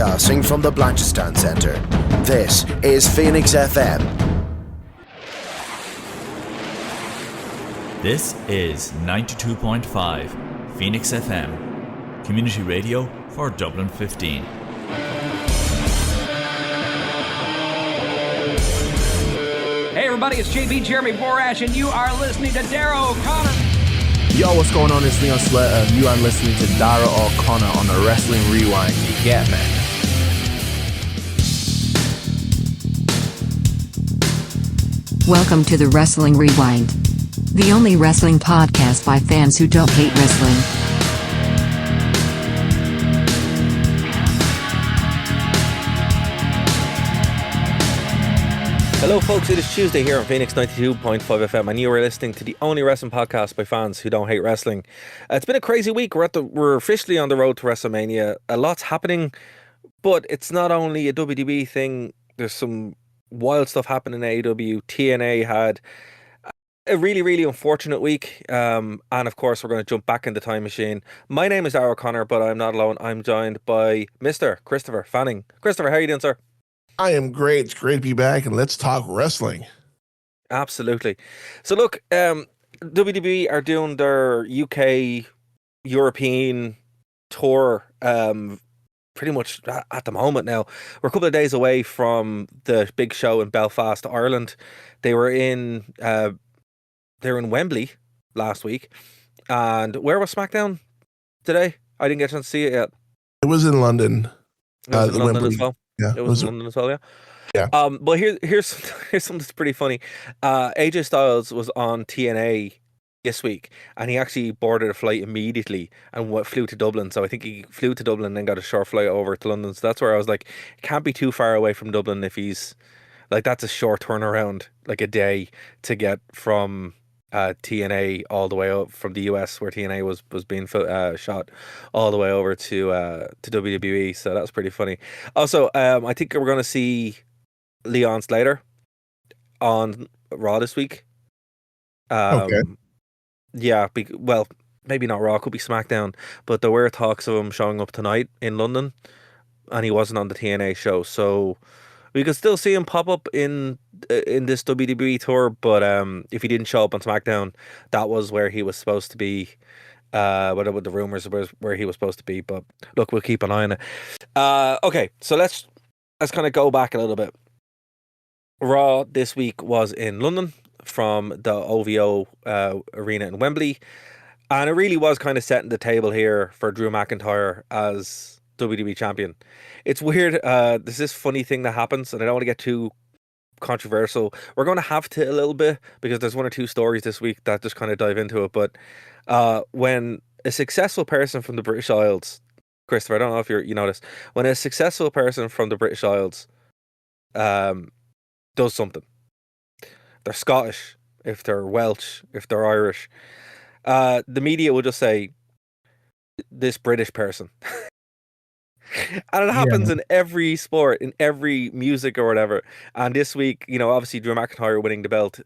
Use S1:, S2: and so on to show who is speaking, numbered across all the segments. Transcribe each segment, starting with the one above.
S1: Broadcasting from the Blanchardstown Centre, this is Phoenix FM.
S2: This is 92.5 Phoenix FM, community radio for Dublin 15.
S3: Hey everybody, it's JB Jeremy Borash, and you are listening to Darrow O'Connor.
S4: Yo, what's going on? It's Leon Slater. You are listening to Darrow O'Connor on the Wrestling Rewind. You get me?
S5: Welcome to the Wrestling Rewind, the only wrestling podcast by fans who don't hate wrestling.
S6: Hello folks, it is Tuesday here on Phoenix 92.5 FM and you are listening to the only wrestling podcast by fans who don't hate wrestling. It's been a crazy week. We're officially on the road to WrestleMania. A lot's happening, but it's not only a WWE thing. There's some wild stuff happening in AEW. TNA had a really, really unfortunate week. And of course, we're going to jump back in the time machine. My name is Darrow O'Connor, but I'm not alone. I'm joined by Mr. Christopher Fanning. Christopher, how are you doing, sir?
S7: I am great. It's great to be back, and let's talk wrestling.
S6: Absolutely. So look, WWE are doing their UK European tour pretty much at the moment now. We're a couple of days away from the big show in Belfast, Ireland. They were in Wembley last week. And where was SmackDown today? I didn't get a chance to see it yet.
S7: It was in London.
S6: It was in London
S7: Wembley.
S6: as well.
S7: Yeah,
S6: it was in London as well, yeah.
S7: Yeah.
S6: But here's something that's pretty funny. AJ Styles was on TNA this week, and he actually boarded a flight immediately and flew to Dublin. So I think he flew to Dublin and then got a short flight over to London. So that's where I was like, it can't be too far away from Dublin if he's like, that's a short turnaround, like a day to get from TNA all the way up from the US where TNA was being shot all the way over to WWE. So that's pretty funny. Also, I think we're going to see Leon Slater on Raw this week.
S7: Okay.
S6: Yeah, well, maybe not Raw, could be SmackDown, but there were talks of him showing up tonight in London, and he wasn't on the TNA show, so we could still see him pop up in this WWE tour, but if he didn't show up on SmackDown, that was where he was supposed to be. Whatever the rumors was where he was supposed to be, but look, we'll keep an eye on it. Okay, so let's kind of go back a little bit. Raw this week was in London from the OVO arena in Wembley, and it really was kind of setting the table here for Drew McIntyre as WWE champion. It's weird. There's this funny thing that happens, and I don't want to get too controversial. We're going to have to a little bit because there's one or two stories this week that just kind of dive into it. But when a successful person from the British Isles, Christopher, I don't know if you know this, when a successful person from the British Isles does something, they're Scottish, if they're Welsh, if they're Irish, the media will just say, this British person. And it happens in every sport, in every music or whatever. And this week, obviously Drew McIntyre winning the belt,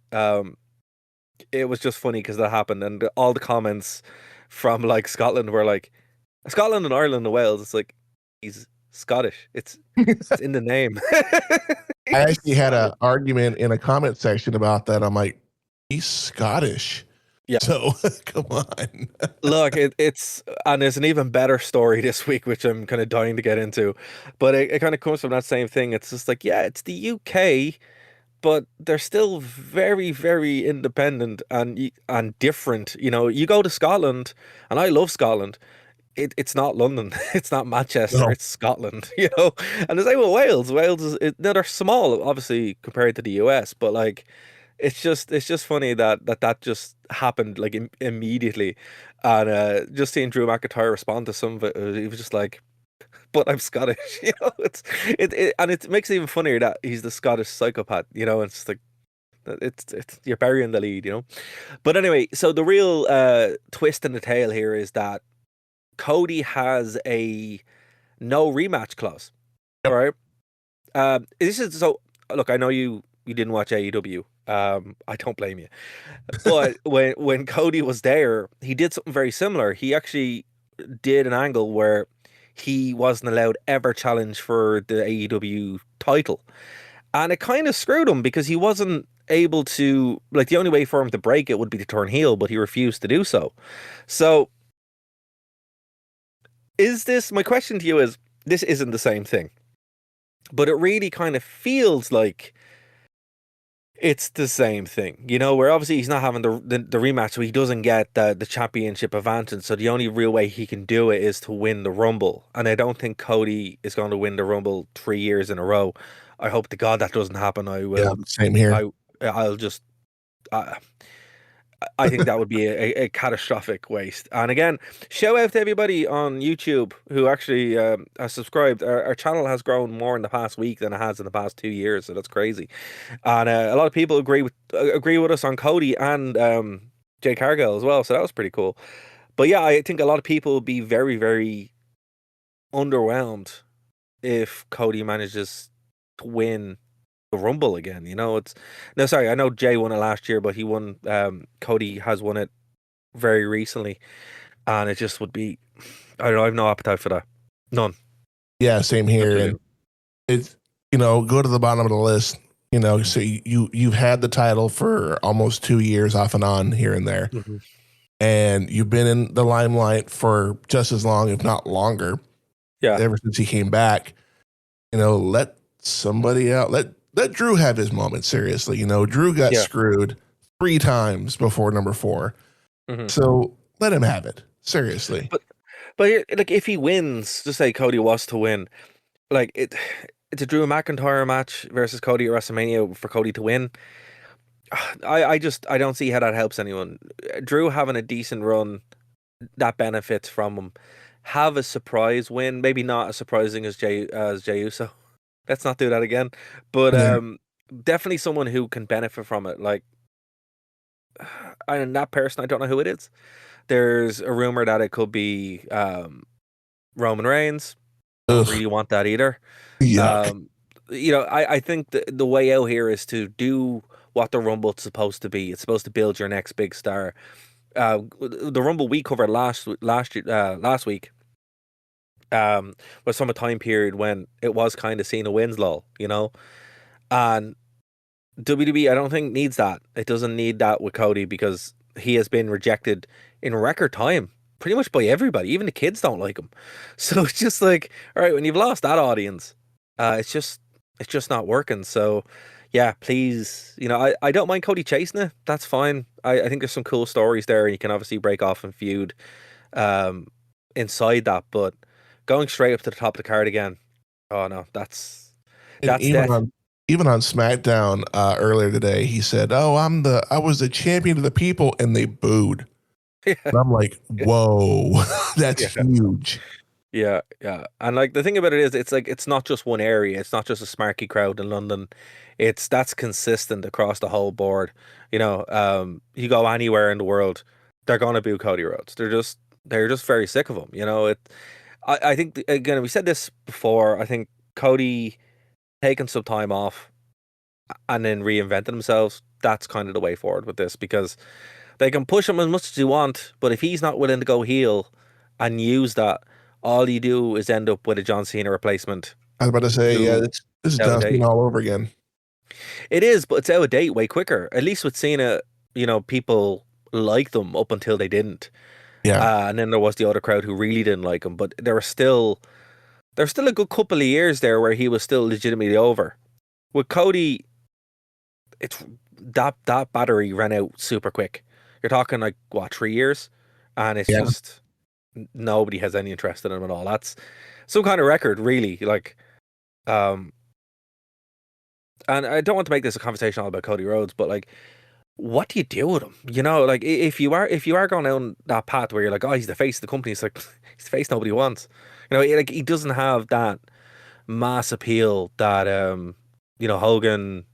S6: it was just funny because that happened. And all the comments from like Scotland were like, Scotland and Ireland and Wales, it's like, he's Scottish. It's in the name.
S7: I actually had an argument in a comment section about that. I'm like, he's Scottish.
S6: Yeah.
S7: So come on.
S6: Look, it's and there's an even better story this week, which I'm kind of dying to get into, but it kind of comes from that same thing. It's just like, yeah, it's the UK, but they're still very, very independent and different. You go to Scotland, and I love Scotland. It's not London, it's not Manchester, no. It's Scotland. And the same with Wales. Wales is they're small, obviously compared to the US, but like. It's just funny that just happened like immediately, and just seeing Drew McIntyre respond to some of it, he was just like, "But I'm Scottish," and it makes it even funnier that he's the Scottish psychopath. It's just like it's you're burying the lead, But anyway, so the real twist in the tale here is that Cody has a no rematch clause. Yep. All right. This is so. Look, I know you didn't watch AEW. I don't blame you. But when Cody was there, he did something very similar. He actually did an angle where he wasn't allowed ever challenge for the AEW title. And it kind of screwed him because he wasn't able to, like, the only way for him to break it would be to turn heel, but he refused to do so. So my question to you is, this isn't the same thing, but it really kind of feels like it's the same thing, where obviously he's not having the rematch, so he doesn't get the championship advantage. So the only real way he can do it is to win the Rumble. And I don't think Cody is going to win the Rumble 3 years in a row. I hope to God that doesn't happen. I will.
S7: Yeah, same here.
S6: I'll just. I think that would be a catastrophic waste. And again, shout out to everybody on YouTube who actually has subscribed. Our channel has grown more in the past week than it has in the past 2 years, so that's crazy. And a lot of people agree with us on Cody and Jay Cargill as well, so that was pretty cool. But yeah, I think a lot of people would be very, very underwhelmed if Cody manages to win the Rumble again. I know Jay won it last year, but he won. Cody has won it very recently, and it just would be. I don't know. I have no appetite for that. None.
S7: Yeah, same here. And it's go to the bottom of the list. So you've had the title for almost 2 years off and on here and there, and you've been in the limelight for just as long, if not longer.
S6: Yeah.
S7: Ever since he came back, let somebody out. Let Drew have his moment, seriously. Drew got screwed 3 times before number 4. So let him have it, seriously.
S6: But like, if he wins, just say Cody was to win, like it's a Drew McIntyre match versus Cody at WrestleMania for Cody to win. I don't see how that helps anyone. Drew having a decent run, that benefits from him. Have a surprise win, maybe not as surprising as Jey Uso. Let's not do that again. But definitely someone who can benefit from it. Like, and that person, I don't know who it is. There's a rumor that it could be Roman Reigns. Don't really want that either.
S7: Yuck.
S6: I think the way out here is to do what the Rumble's supposed to be. It's supposed to build your next big star. The Rumble we covered last week was from a time period when it was kind of Cena wins lull, and WWE I don't think needs that. It doesn't need that with Cody because he has been rejected in record time, pretty much by everybody. Even the kids don't like him. So it's just like, all right, when you've lost that audience, it's just not working. So yeah, please, I don't mind Cody chasing it. That's fine. I think there's some cool stories there, and you can obviously break off and feud inside that, but going straight up to the top of the card again, oh no, that's
S7: even on SmackDown earlier today, he said, "Oh, I was the champion of the people," and they booed.
S6: Yeah.
S7: And I'm like, whoa, that's huge.
S6: Yeah. And like the thing about it is, it's like it's not just one area. It's not just a smarky crowd in London. That's consistent across the whole board. You go anywhere in the world, they're gonna boo Cody Rhodes. They're just very sick of him. I think again, we said this before. I think Cody taking some time off and then reinventing themselves. That's kind of the way forward with this, because they can push him as much as you want, but if he's not willing to go heel and use that, all you do is end up with a John Cena replacement.
S7: I was about to say, this is John Cena all over again.
S6: It is, but it's out of date way quicker. At least with Cena, people liked them up until they didn't.
S7: Yeah.
S6: And then there was the other crowd who really didn't like him, but there was still a good couple of years there where he was still legitimately over. With Cody, it's that battery ran out super quick. You're talking like 3 years, and it's just nobody has any interest in him at all. That's some kind of record, really. Like, and I don't want to make this a conversation all about Cody Rhodes, but like, what do you do with him? Like if you are going down that path where you're like, oh, he's the face of the company, it's like he's the face nobody wants. Like he doesn't have that mass appeal that Hogan,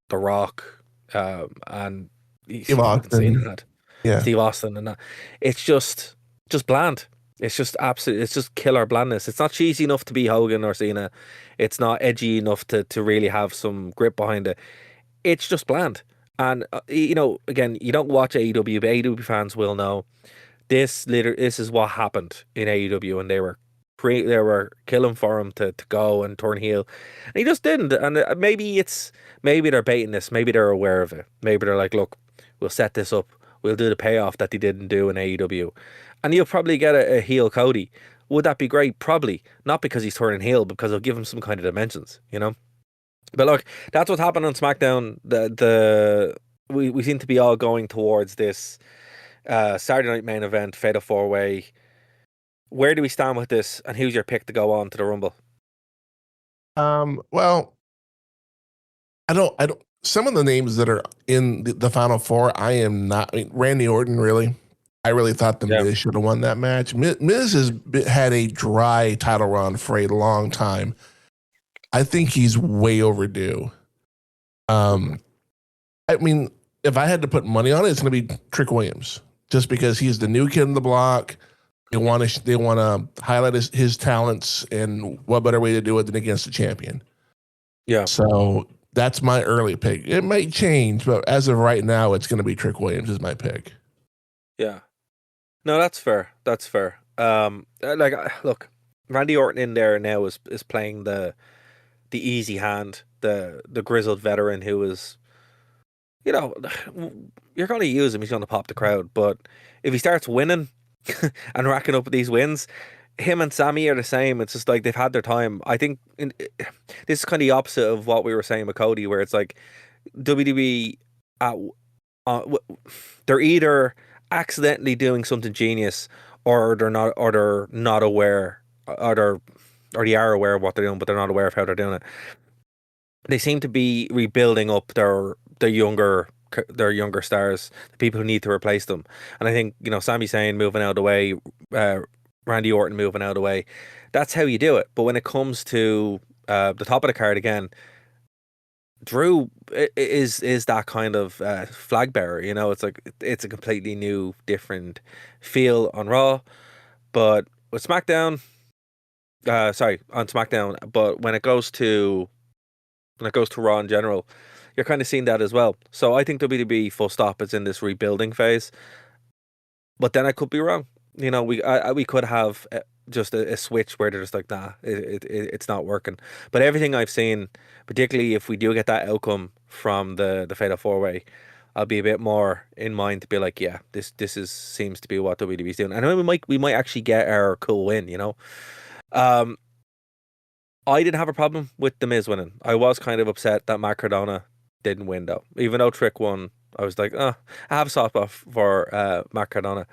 S6: The Rock, and
S7: Steve Austin.
S6: Steve Austin and that. It's just bland. It's just absolute. It's just killer blandness. It's not cheesy enough to be Hogan or Cena. It's not edgy enough to really have some grip behind it. It's just bland. And again, you don't watch AEW, but AEW fans will know this is what happened in AEW, and they were killing for him to go and turn heel, and he just didn't. And maybe they're baiting this, maybe they're aware of it, maybe they're like, look, we'll set this up, we'll do the payoff that they didn't do in AEW, and you'll probably get a heel Cody. Would that be great? Probably not, because he's turning heel, because it'll give him some kind of dimensions, you know. But look, that's what's happened on SmackDown. We seem to be all going towards this Saturday night main event, Fatal 4-Way. Where do we stand with this, and who's your pick to go on to the Rumble?
S7: Well, I don't. Some of the names that are in the Final Four, I am not. I mean, Randy Orton, really. I really thought the Miz should have won that match. Miz has had a dry title run for a long time. I think he's way overdue. I mean, if I had to put money on it, it's going to be Trick Williams, just because he's the new kid on the block. They want to highlight his talents, and what better way to do it than against the champion?
S6: Yeah.
S7: So that's my early pick. It might change, but as of right now, it's going to be Trick Williams is my pick.
S6: Yeah. No, that's fair. That's fair. Look, Randy Orton in there now is playing the easy hand, the grizzled veteran who is, you know, you're going to use him. He's going to pop the crowd, but if he starts winning and racking up these wins, him and Sammy are the same. It's just like they've had their time. I think this is kind of the opposite of what we were saying with Cody, where it's like WWE, they're either accidentally doing something genius, or they're not aware, or they are aware of what they're doing, but they're not aware of how they're doing it. They seem to be rebuilding up their younger stars, the people who need to replace them. And I think, you know, Sami Zayn moving out of the way, Randy Orton moving out of the way, that's how you do it. But when it comes to the top of the card again, Drew is that kind of flag bearer. You know, it's like it's a completely new, different feel on Raw. But with SmackDown, on SmackDown, but when it goes to Raw in general, you're kind of seeing that as well. So I think WWE full stop is in this rebuilding phase. But then I could be wrong. You know, we could have just a switch where they're just like, nah, it's not working. But everything I've seen, particularly if we do get that outcome from the Fatal 4-Way, I'll be a bit more in mind to be like, yeah, this seems to be what WWE's doing. And we might actually get our cool win, you know. I didn't have a problem with The Miz winning. I was kind of upset that Matt Cardona didn't win, though. Even though Trick won, I was like, I have a soft spot for Matt Cardona.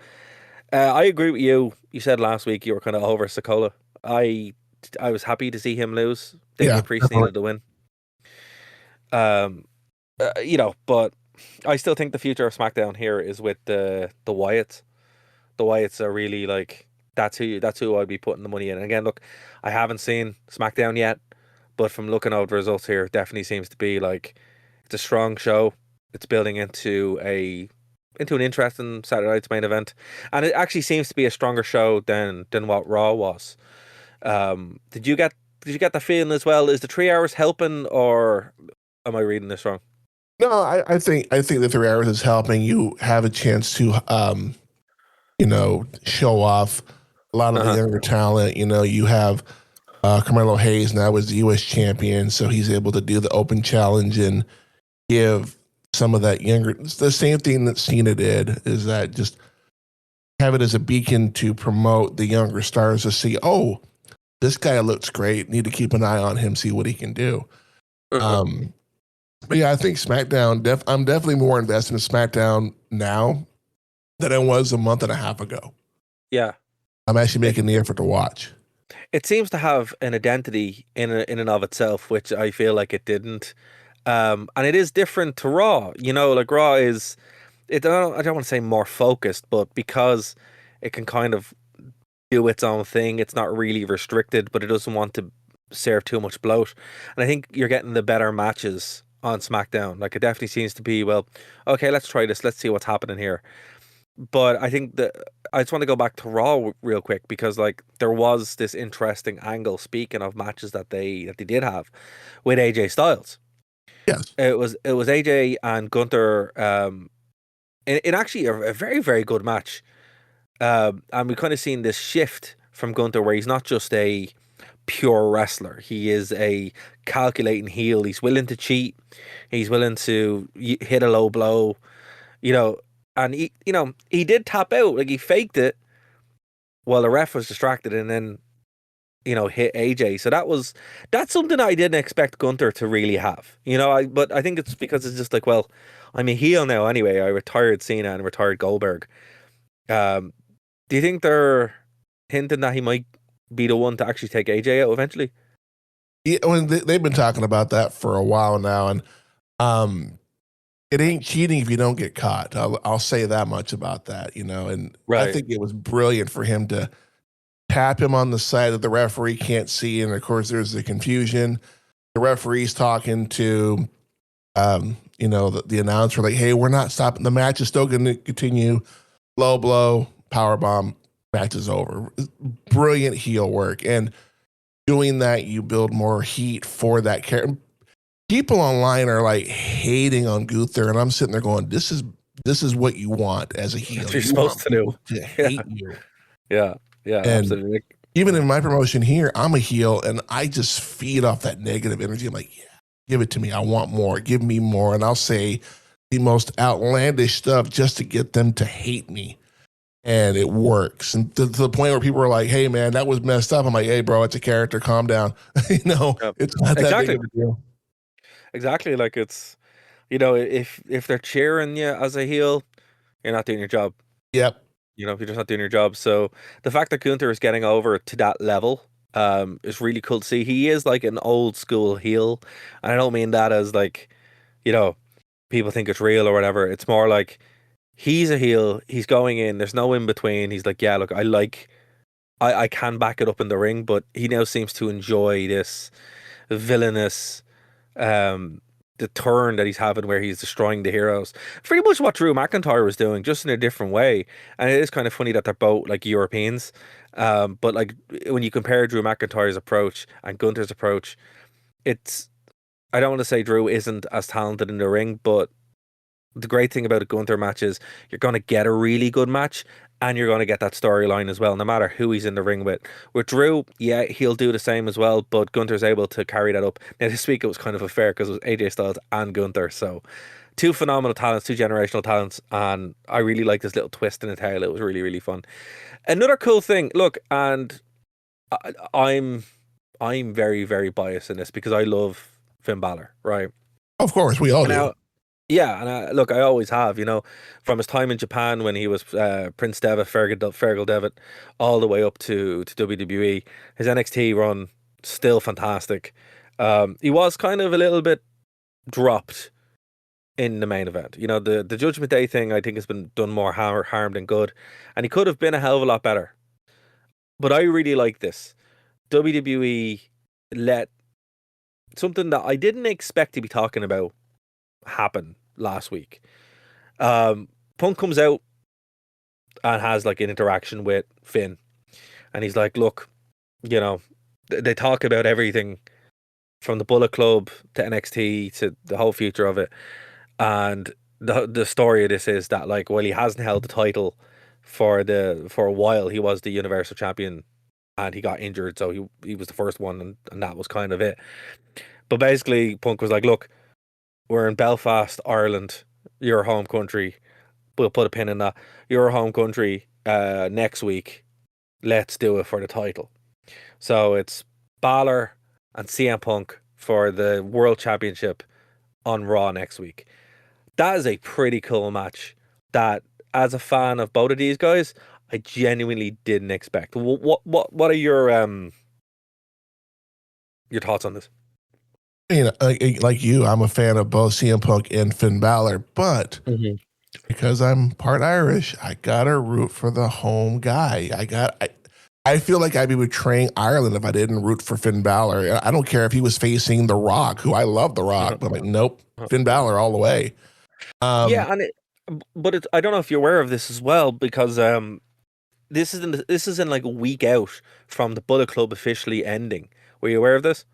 S6: I agree with you. You said last week you were kind of over Sokola. I was happy to see him lose. Damian Priest needed the win. You know, but I still think the future of SmackDown here is with the Wyatts. The Wyatts are really like, that's who I'd be putting the money in. And again, look, I haven't seen SmackDown yet, but from looking over the results here, it definitely seems to be like it's a strong show. It's building into an interesting Saturday night's main event, and it actually seems to be a stronger show than what Raw was. Did you get the feeling as well? Is the 3 hours helping, or am I reading this wrong?
S7: No, I think the 3 hours is helping you have a chance to you know, show off a lot of the younger talent. You know, you have Carmelo Hayes now is the U.S. champion, so he's able to do the open challenge and give some of that younger. It's the same thing that Cena did, is that just have it as a beacon to promote the younger stars to see, oh, this guy looks great. Need to keep an eye on him, see what he can do. But yeah, I think SmackDown, I'm definitely more invested in SmackDown now than I was a month and a half ago.
S6: Yeah.
S7: I'm actually making the effort to watch.
S6: It seems to have an identity in and of itself, which I feel like it didn't. And it is different to Raw. You know, like Raw is, I don't want to say more focused, but because it can kind of do its own thing, it's not really restricted, but it doesn't want to serve too much bloat. And I think you're getting the better matches on SmackDown. Like, it definitely seems to be, well, okay, let's try this. Let's see what's happening here. But I think I just want to go back to Raw real quick, because like there was this interesting angle, speaking of matches that they did have, with AJ Styles.
S7: Yes.
S6: It was AJ and Gunther in actually a very, very good match. And we've kind of seen this shift from Gunther where he's not just a pure wrestler. He is a calculating heel. He's willing to cheat. He's willing to hit a low blow, you know, and he did tap out. Like, he faked it while the ref was distracted and then, hit AJ. So that's something I didn't expect Gunther to really have, but I think it's because it's just like, well, I'm a heel now anyway. I retired Cena and retired Goldberg. Do you think they're hinting that he might be the one to actually take AJ out eventually?
S7: Yeah, they've been talking about that for a while now, and it ain't cheating if you don't get caught. I'll say that much about that, and
S6: Right.
S7: I think it was brilliant for him to tap him on the side that the referee can't see, and of course there's the confusion. The referee's talking to, the announcer, like, hey, we're not stopping. The match is still going to continue. Low blow, power bomb, match is over. Brilliant heel work, and doing that, you build more heat for that character. People online are like hating on Gunther, and I'm sitting there going, "This is what you want as a heel.
S6: That's what you're supposed to do.
S7: To hate you."
S6: Yeah,
S7: And
S6: absolutely.
S7: even in my promotion here, I'm a heel, and I just feed off that negative energy. I'm like, yeah, give it to me. I want more. Give me more. And I'll say the most outlandish stuff just to get them to hate me. And it works. And to the point where people are like, hey, man, that was messed up. I'm like, hey, bro, it's a character. Calm down. It's not that big of a deal.
S6: Exactly. Like, it's, if they're cheering you as a heel, you're not doing your job.
S7: Yep.
S6: You're just not doing your job. So the fact that Gunther is getting over to that level is really cool to see. He is like an old school heel. And I don't mean that as like, people think it's real or whatever. It's more like he's a heel. He's going in. There's no in between. He's like, yeah, look, I can back it up in the ring, but he now seems to enjoy this villainous the turn that he's having where he's destroying the heroes. Pretty much what Drew McIntyre was doing, just in a different way. And it is kind of funny that they're both like Europeans. But like when you compare Drew McIntyre's approach and Gunther's approach, I don't want to say Drew isn't as talented in the ring, but the great thing about a Gunther match is you're going to get a really good match and you're going to get that storyline as well, no matter who he's in the ring with. With Drew, yeah, he'll do the same as well, but Gunther's able to carry that up. Now, this week it was kind of a fair because it was AJ Styles and Gunther, so two phenomenal talents, two generational talents, and I really like this little twist in the tail. It was really, really fun. Another cool thing, look, and I'm very, very biased in this because I love Finn Balor, right?
S7: Of course, we all do.
S6: Yeah, and look, I always have, from his time in Japan when he was Prince Devitt, Fergal Devitt, all the way up to WWE. His NXT run, still fantastic. He was kind of a little bit dropped in the main event. The Judgment Day thing, I think, has been done more harm than good, and he could have been a hell of a lot better. But I really like this. WWE let something that I didn't expect to be talking about happen last week. Punk comes out and has like an interaction with Finn, and he's like, look, they talk about everything from the Bullet Club to NXT to the whole future of it, and the story of this is that, like, well, he hasn't held the title for a while. He was the Universal Champion and he got injured, so he was the first one, and that was kind of it. But basically Punk was like, look, we're in Belfast, Ireland, your home country. We'll put a pin in that. Your home country next week. Let's do it for the title. So it's Balor and CM Punk for the World Championship on Raw next week. That is a pretty cool match that, as a fan of both of these guys, I genuinely didn't expect. What are your thoughts on this?
S7: Like you, I'm a fan of both CM Punk and Finn Balor, but because I'm part Irish, I gotta root for the home guy. I feel like I'd be betraying Ireland if I didn't root for Finn Balor. I don't care if he was facing The Rock, who I love The Rock, but I'm like, nope, Finn Balor all the way.
S6: Yeah, but I don't know if you're aware of this as well, because this is in like a week out from the Bullet Club officially ending. Were you aware of this?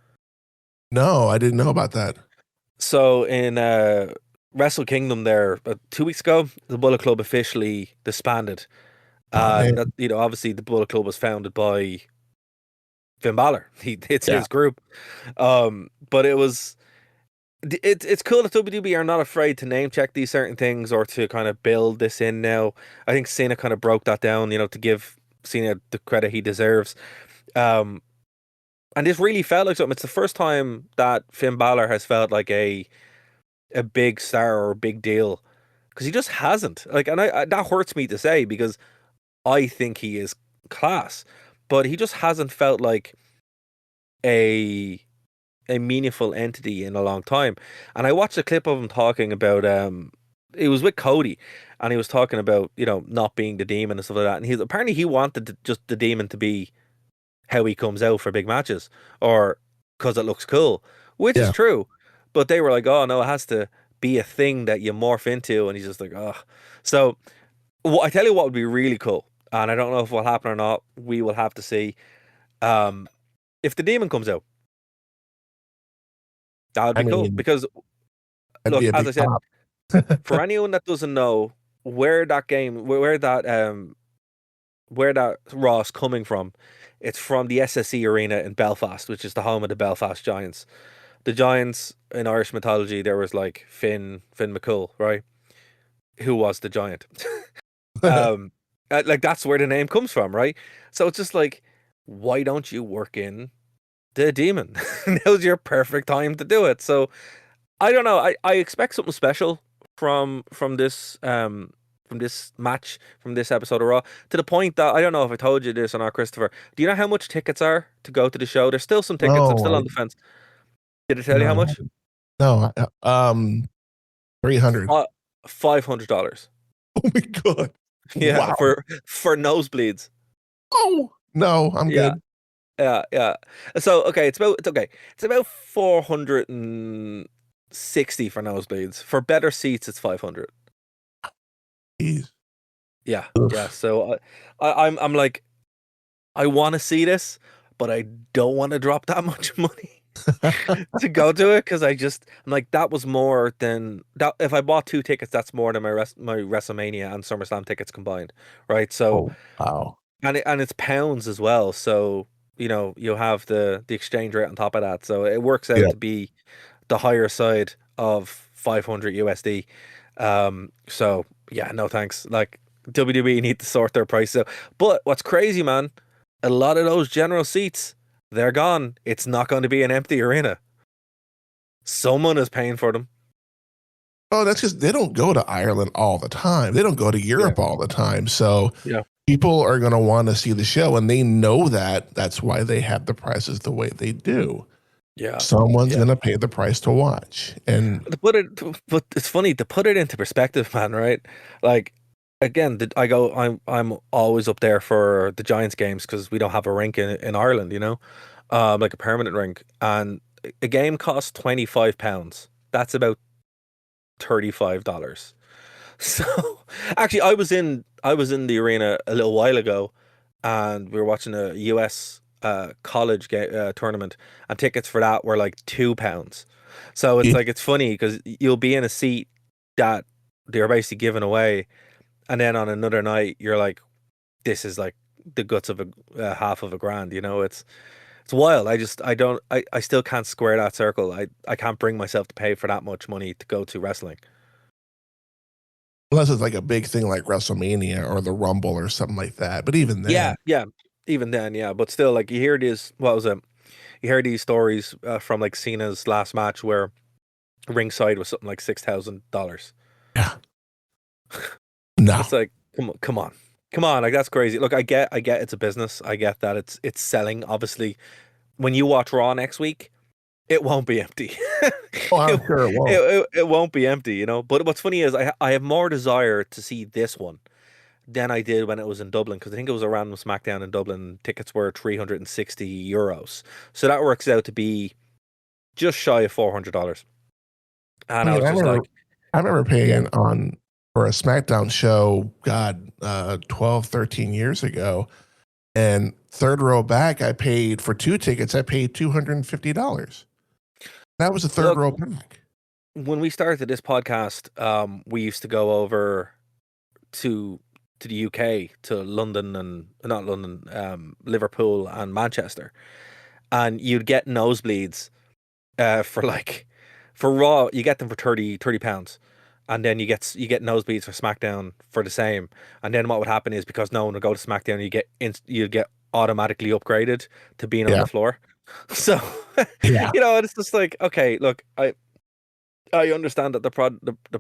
S7: No, I didn't know about that.
S6: So in Wrestle Kingdom there 2 weeks ago, the Bullet Club officially disbanded.
S7: man.
S6: That, you know, obviously the Bullet Club was founded by Finn Balor. It's
S7: Yeah.
S6: his group. But it's cool that WWE are not afraid to name check these certain things or to kind of build this in now. I think Cena kind of broke that down, you know, to give Cena the credit he deserves. Um, and this really felt like something. It's the first time that Finn Balor has felt like a big star or a big deal, because he just hasn't. Like, and that hurts me to say because I think he is class, but he just hasn't felt like a meaningful entity in a long time. And I watched a clip of him talking about it was with Cody, and he was talking about, you know, not being the demon and stuff like that. And he wanted just the demon to be how he comes out for big matches, or because it looks cool, which is
S7: Yeah.
S6: true. But they were like, oh no, it has to be a thing that you morph into, and he's just like, oh. So I tell you what would be really cool, and I don't know if it will happen or not. We will have to see. If the demon comes out, that would
S7: I
S6: be cool,
S7: mean,
S6: because
S7: that'd
S6: look,
S7: be a
S6: as
S7: big
S6: I said,
S7: pop.
S6: for anyone that doesn't know where that game, where that Raw is coming from, it's from the SSE Arena in Belfast, which is the home of the Belfast Giants. The Giants in Irish mythology, there was like Finn McCool, right? Who was the giant? Like that's where the name comes from, right? So it's just like, why don't you work in the demon? Now's your perfect time to do it. So I don't know. I expect something special from this match, from this episode of Raw, to the point that I don't know if I told you this or not, Christopher. Do you know how much tickets are to go to the show? There's still some tickets. I'm
S7: No,
S6: still on the fence. Did I tell you how
S7: no,
S6: much?
S7: no. 300.
S6: $500.
S7: Oh my god!
S6: Yeah,
S7: Wow.
S6: for nosebleeds.
S7: Oh no, I'm
S6: Yeah,
S7: good.
S6: yeah. So okay, it's okay. It's about 460 for nosebleeds. For better seats, it's 500.
S7: Jeez.
S6: Yeah, yeah.
S7: Oof.
S6: So I'm like, I want to see this, but I don't want to drop that much money to go to it, because I'm like, that was more than that. If I bought two tickets, that's more than my WrestleMania and SummerSlam tickets combined, right? So
S7: Oh wow.
S6: and it's pounds as well. So you know, you have the exchange rate on top of that, so it works out
S7: Yeah.
S6: to be the higher side of 500 USD. So yeah, no thanks. Like, WWE need to sort their price out. But what's crazy, man, a lot of those general seats, they're gone. It's not going to be an empty arena. Someone is paying for them.
S7: Oh, that's just they don't go to Ireland all the time. They don't go to
S6: Yeah.
S7: Europe all the time. So
S6: Yeah.
S7: people are going to want to see the show, and they know that. That's why they have the prices the way they do.
S6: Yeah.
S7: Someone's
S6: Yeah.
S7: going to pay the price to watch, and
S6: But it's funny to put it into perspective, man. Right? Like, again, I'm always up there for the Giants games because we don't have a rink in Ireland, you know, like a permanent rink, and a game costs £25. That's about $35. So actually, I was in the arena a little while ago, and we were watching a US college tournament, and tickets for that were like £2. So it's like, it's funny because you'll be in a seat that they're basically giving away, and then on another night you're like, this is like the guts of a half of a grand. You know, it's wild. I still can't square that circle. I can't bring myself to pay for that much money to go to wrestling.
S7: unless it's like a big thing like WrestleMania or the Rumble or something like that. But even then,
S6: Yeah. Even then, yeah. But still, like, you hear this. What was it? You hear these stories from like Cena's last match where ringside was something like $6,000.
S7: yeah, no,
S6: It's like, come on. Like, that's crazy. Look, I get it's a business. I get that it's selling. Obviously, when you watch Raw next week, it won't be empty.
S7: oh, I'm sure it won't.
S6: It won't be empty, you know. But what's funny is I have more desire to see this one than I did when it was in Dublin, because I think it was a random SmackDown in Dublin. Tickets were €360, so that works out to be just shy of $400. And I
S7: Man,
S6: was just like,
S7: I remember
S6: yeah,
S7: paying on for a SmackDown show, God, 12, 13 years ago. And third row back, I paid for two tickets, I paid $250. That was a third
S6: look,
S7: row back.
S6: when we started this podcast, we used to go over to to the UK, to London and not London, Liverpool and Manchester, and you'd get nosebleeds for Raw, you get them for 30 pounds, and then you get nosebleeds for SmackDown for the same. And then what would happen is, because no one would go to SmackDown, you get automatically upgraded to being on the floor. So it's just like, okay, look, I understand that the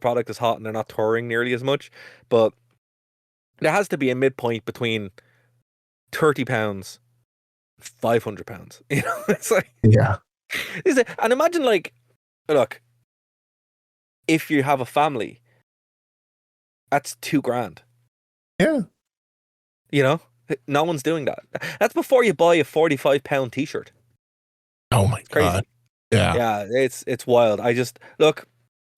S6: product is hot and they're not touring nearly as much, but there has to be a midpoint between £30, £500. It's like, and imagine, like, look, if you have a family, that's $2,000.
S7: Yeah.
S6: No one's doing that. That's before you buy a £45 t-shirt.
S7: Oh my God.
S6: Yeah, it's wild. I just look,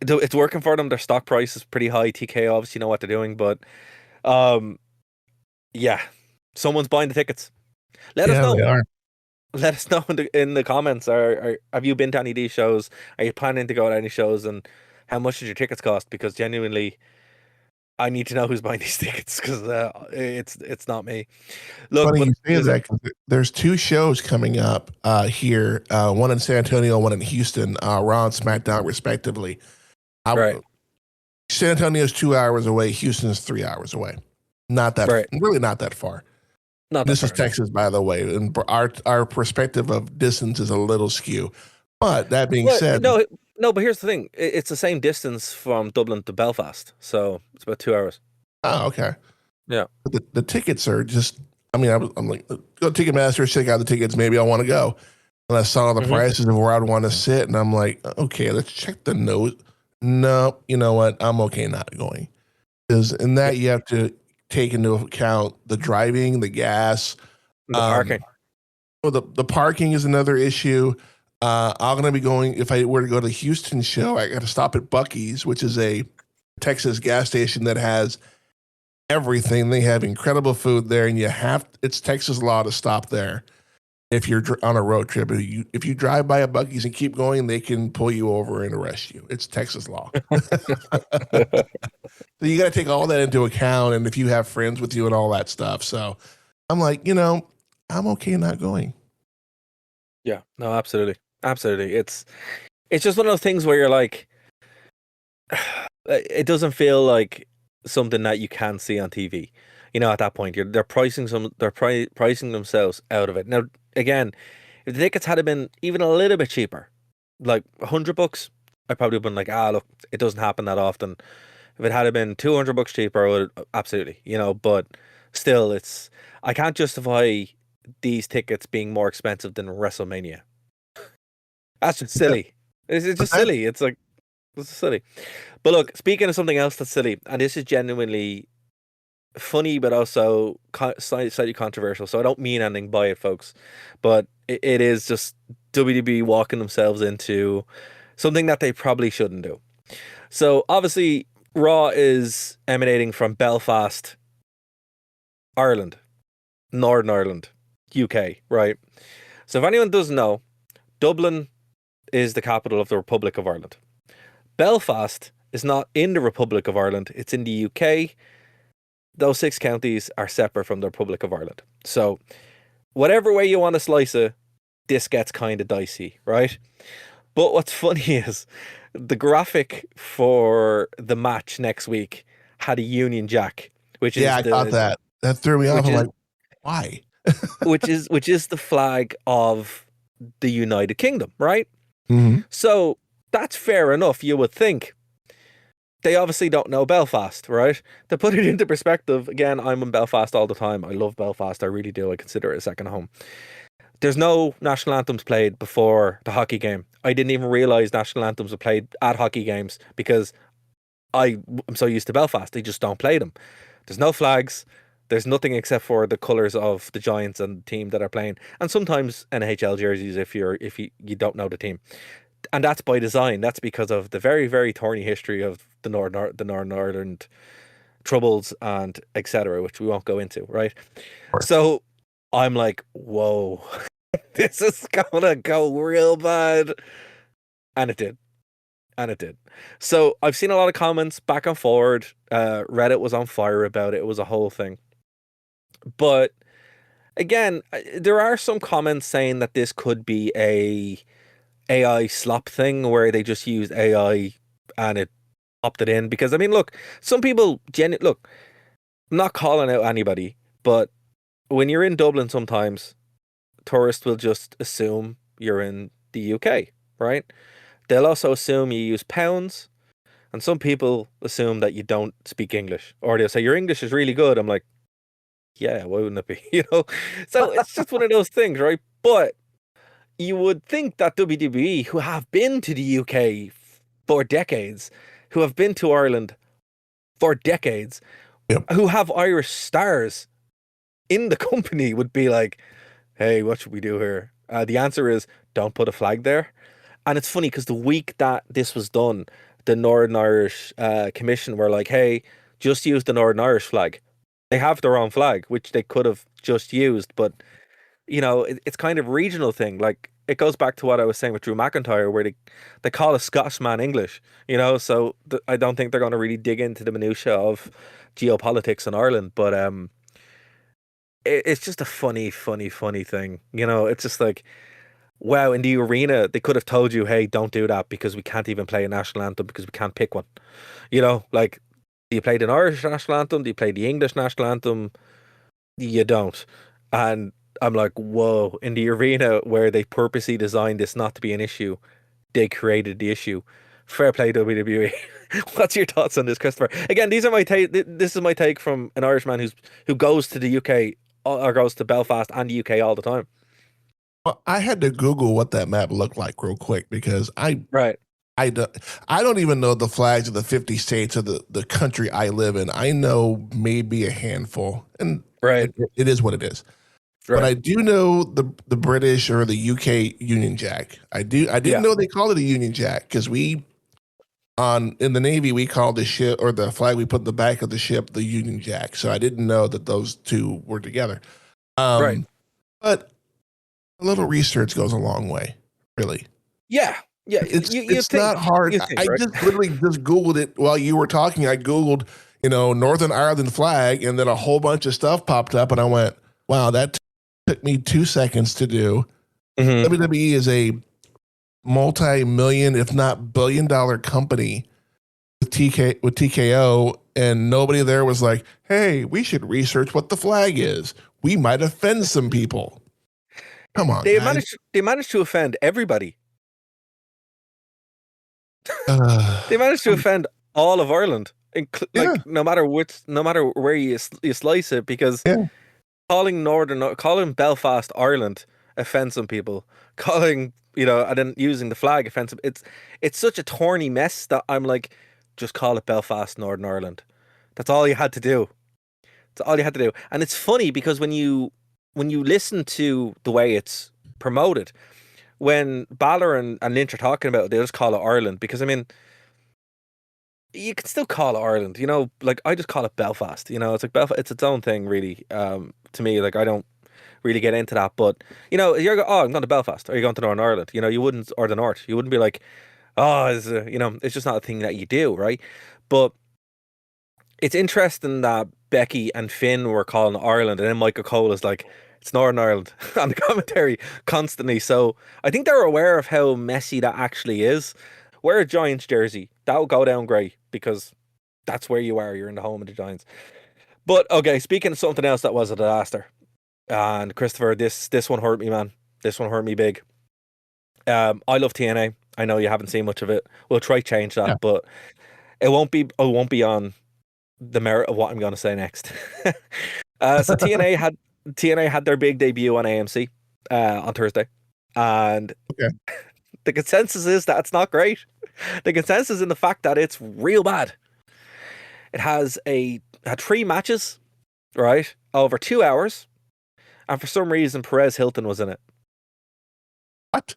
S6: it's working for them. Their stock price is pretty high. TK obviously know what they're doing, but yeah, someone's buying the tickets. Let us know.
S7: They are.
S6: Let us know in the comments. Have you been to any of these shows? Are you planning to go to any shows? And how much did your tickets cost? Because genuinely, I need to know who's buying these tickets, because it's not me. Look,
S7: funny you say that, 'cause there's 2 shows coming up here, one in San Antonio, one in Houston, Raw and SmackDown respectively.
S6: Right.
S7: San Antonio's 2 hours away. Houston's 3 hours away. Not that really not that far. This is Texas, by the way, and our perspective of distance is a little skew. But that being said,
S6: no, but here's the thing: it's the same distance from Dublin to Belfast, so it's about 2 hours.
S7: Oh, okay.
S6: Yeah.
S7: But the tickets are just. I mean, I'm like, go Ticketmaster, check out the tickets. Maybe I want to go. And I saw the prices of where I'd want to sit, and I'm like, okay, let's check the note. No, you know what? I'm okay not going, because in that you have to take into account the driving, the gas,
S6: the parking.
S7: Well, the parking is another issue. I'm gonna be going, if I were to go to the Houston show, I got to stop at Buc-ee's, which is a Texas gas station that has everything. They have incredible food there, and it's Texas law to stop there if you're on a road trip. If you drive by a Buc-ee's and keep going, they can pull you over and arrest you. It's Texas law. So you got to take all that into account, and if you have friends with you and all that stuff. So I'm like, I'm okay not going.
S6: Yeah, no, absolutely. It's just one of those things where you're like, it doesn't feel like something that you can see on TV. At that point, they're pricing themselves out of it. Now, again, if the tickets had been even a little bit cheaper, like $100, I probably would have been like, look, it doesn't happen that often. If it had been $200 cheaper, I would absolutely, but still, I can't justify these tickets being more expensive than WrestleMania. That's just silly. It's just silly. It's silly. But look, speaking of something else that's silly, and this is genuinely funny, but also slightly controversial, so I don't mean anything by it, folks, but it is just WWE walking themselves into something that they probably shouldn't do. So obviously, Raw is emanating from Belfast, Ireland, Northern Ireland, UK, right? So if anyone doesn't know, Dublin is the capital of the Republic of Ireland. Belfast is not in the Republic of Ireland, it's in the UK. Those 6 counties are separate from the Republic of Ireland. So whatever way you want to slice it, this gets kind of dicey, right? But what's funny is the graphic for the match next week had a Union Jack, which is
S7: I thought that. That threw me off. I'm like, why?
S6: which is the flag of the United Kingdom, right?
S7: Mm-hmm.
S6: So that's fair enough, you would think. They obviously don't know Belfast, right? To put it into perspective, again, I'm in Belfast all the time. I love Belfast. I really do. I consider it a second home. There's no national anthems played before the hockey game. I didn't even realize national anthems were played at hockey games because I'm so used to Belfast. They just don't play them. There's no flags. There's nothing except for the colours of the Giants and the team that are playing, and sometimes NHL jerseys if you don't know the team. And that's by design. That's because of the very, very thorny history of the Northern Ireland troubles and etc., which we won't go into, right? So I'm like, whoa, this is gonna go real bad, and it did. And it did. So I've seen a lot of comments back and forward. Reddit was on fire about it. It was a whole thing. But again, there are some comments saying that this could be a AI slop thing where they just used AI and it opted in. Because I mean, look, some people look, I'm not calling out anybody, but when you're in Dublin sometimes, tourists will just assume you're in the UK, right? They'll also assume you use pounds, and some people assume that you don't speak English, or they'll say your English is really good. I'm like, yeah, why wouldn't it be? So it's just one of those things, right? But you would think that WWE, who have been to the UK for decades, who have been to Ireland for decades,
S7: Yep.
S6: who have Irish stars in the company, would be like, hey, what should we do here? The answer is don't put a flag there. And it's funny because the week that this was done, the Northern Irish Commission were like, hey, just use the Northern Irish flag. They have their own flag, which they could have just used. But, it's kind of regional thing. Like, it goes back to what I was saying with Drew McIntyre, where they call a Scotsman English, so I don't think they're going to really dig into the minutiae of geopolitics in Ireland. But it's just a funny thing. It's just like, wow, in the arena, they could have told you, hey, don't do that because we can't even play a national anthem because we can't pick one. Like, do you play the Irish national anthem? Do you play the English national anthem? You don't. And I'm like, whoa, in the arena where they purposely designed this not to be an issue, they created the issue. Fair play, WWE. What's your thoughts on this, Christopher? Again, these are my take. This is my take from an Irishman who goes to the UK or goes to Belfast and the UK all the time.
S7: Well, I had to Google what that map looked like real quick because I don't even know the flags of the 50 states of the country I live in. I know maybe a handful, and it is what it is. Right. But I do know the British or the UK Union Jack. I didn't know they called it a Union Jack because in the Navy we called the ship or the flag we put in the back of the ship the Union Jack. So I didn't know that those two were together. But a little research goes a long way, really.
S6: Yeah.
S7: It's not hard. I just literally just Googled it while you were talking. I Googled, Northern Ireland flag, and then a whole bunch of stuff popped up, and I went, wow, that took me 2 seconds to do. Mm-hmm. WWE is a multi-million, if not billion-dollar company with TKO, and nobody there was like, hey, we should research what the flag is. We might offend some people. Come on,
S6: they managed to offend everybody. They managed to offend all of Ireland, no matter where you slice it, because calling Belfast Ireland offends some people. Calling and then using the flag offends them. It's such a thorny mess that I'm like, just call it Belfast, Northern Ireland. That's all you had to do. That's all you had to do. And it's funny because when you listen to the way it's promoted, when Balor and Lynch are talking about it, they just call it Ireland because, I mean, you can still call it Ireland, like I just call it Belfast, it's like Belfast, it's its own thing really, to me. Like, I don't really get into that, but you're I'm going to Belfast, or you're going to Northern Ireland, you wouldn't, or the North, you wouldn't be like, it's just not a thing that you do, right? But it's interesting that Becky and Finn were calling it Ireland, and then Michael Cole is like, it's Northern Ireland on the commentary constantly. So I think they're aware of how messy that actually is. Wear a Giants jersey. That will go down great because that's where you are. You're in the home of the Giants. But okay, speaking of something else that was a disaster. And Christopher, this one hurt me, man. This one hurt me big. I love TNA. I know you haven't seen much of it. We'll try to change that, but it won't be on the merit of what I'm going to say next. So TNA had their big debut on AMC on Thursday, and the consensus is that it's not great. The consensus is in the fact that it's real bad. It had 3 matches, right, over 2 hours, and for some reason Perez Hilton was in it.
S7: What?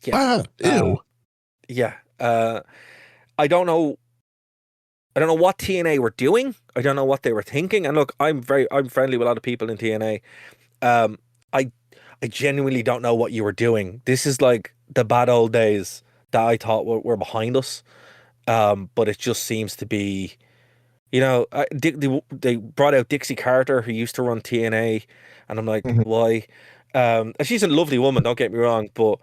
S6: Yeah.
S7: Ew.
S6: Yeah. I don't know what TNA were doing. I don't know what they were thinking. And look, I'm friendly with a lot of people in TNA. I genuinely don't know what you were doing. This is like the bad old days that I thought were behind us. But it just seems to be, they brought out Dixie Carter, who used to run TNA, and I'm like,
S7: Mhm.
S6: why? And she's a lovely woman, don't get me wrong, but